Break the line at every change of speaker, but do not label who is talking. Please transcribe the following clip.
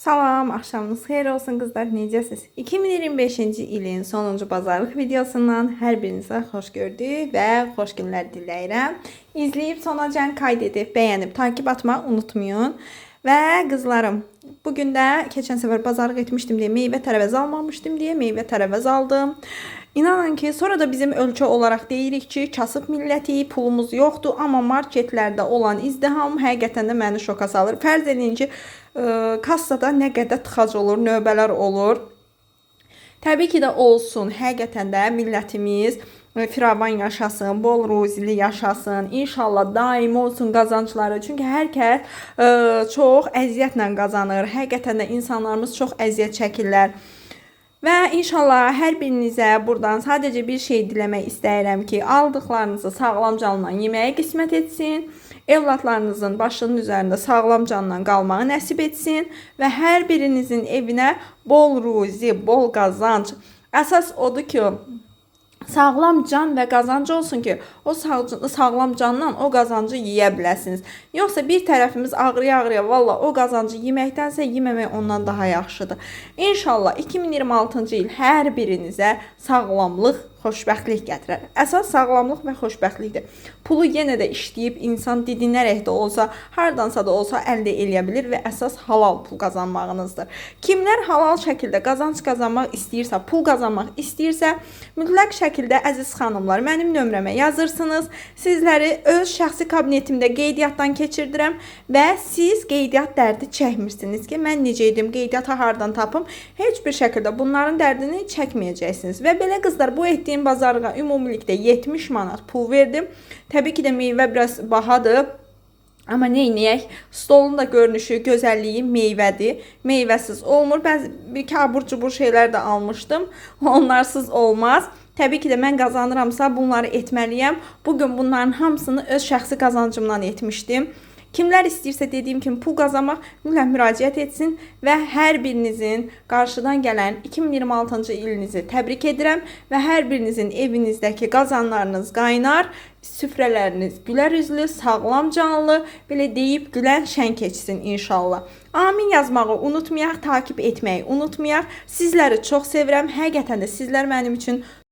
Salam, axşamınız xeyir olsun qızlar, necəsiz? 2025-ci ilin sonuncu bazarlıq videosundan hər birinizə xoş gördük və xoş günlər diləyirəm. İzləyib sonacan kayd edib, bəyənib, takip atmağı unutmayın. Və qızlarım, bugün də keçən səfər bazarlıq etmişdim deyə meyvə tərəvəz almamışdım deyə meyvə tərəvəz aldım. İnanın ki, sonra da bizim ölçü olarak deyirik ki, kasıb milləti, pulumuz yoxdur, amma marketlərdə olan izdiham həqiqətən də məni şoka salır. Fərz edin ki, kassada nə qədər tıxac olur, növbələr olur. Təbii ki də olsun, həqiqətən də millətimiz firavan yaşasın, bol ruzili yaşasın. İnşallah daim olsun qazancları. Çünki hər kəs çox əziyyətlə qazanır. Həqiqətən də insanlarımız çox əziyyət çəkirlər. Və inşallah hər birinizə buradan sadəcə bir şey diləmək istəyirəm ki, aldıqlarınızı sağlam canla yeməyə qismət etsin, evlatlarınızın başının üzərində sağlam canla qalmağı nəsib etsin və hər birinizin evinə bol ruzi, bol qazanc. Əsas odur ki, sağlam can və qazancı olsun ki, o sağlam canla o qazancı yeyə biləsiniz. Yoxsa bir tərəfimiz ağrıya-ağrıya, valla o qazancı yeməkdənsə yeməmək ondan daha yaxşıdır. İnşallah 2026-cı il hər birinizə sağlamlıq, xoşbəxtlik gətirər. Əsas sağlamlıq və xoşbəxtlikdir. Pulu yenə də işləyib insan didinərək də olsa, hardansa da olsa əldə eləyə bilir və əsas halal pul qazanmağınızdır. Kimlər halal şəkildə qazanc qazanmaq istəyirsə, pul qazanmaq istəyirsə, mütləq şəkildə əziz xanımlar, mənim nömrəmə yazırsınız. Sizləri öz şəxsi kabinetimdə qeydiyyatdan keçirdirəm və siz qeydiyyat dərdi çəkmirsiniz ki, mən necə edim, qeydiyyatı hardan tapım, heç bir şəkildə bunların dərdini çəkməyəcəksiniz. Və belə qızlar, bu etdiyim bazarlığa ümumilikdə 70 manat pul verdim. Təbii ki də meyvə biraz bahadır. Amma neyniyək? Stolun da görünüşü, gözəlliyi meyvədir. Meyvəsiz olmur. Bəzi bir abur-cubur şeylər də almışdım. Onlarsız olmaz. Təbii ki də mən qazanıramsa bunları etməliyəm. Bugün bunların hamısını öz şəxsi qazancımdan etmişdim. Kimlər istəyirsə dediyim kimi pul qazanmaq mütləq müraciət etsin və hər birinizin qarşıdan gələn 2026-cı ilinizi təbrik edirəm və hər birinizin evinizdəki qazanlarınız qaynar, süfrələriniz gülər üzlü, sağlam canlı, belə deyib gülən şən keçsin inşallah. Amin yazmağı unutmayaq, takip etməyi unutmayaq. Sizləri çox sevirəm. Həqiqətən də sizlər mənim üçün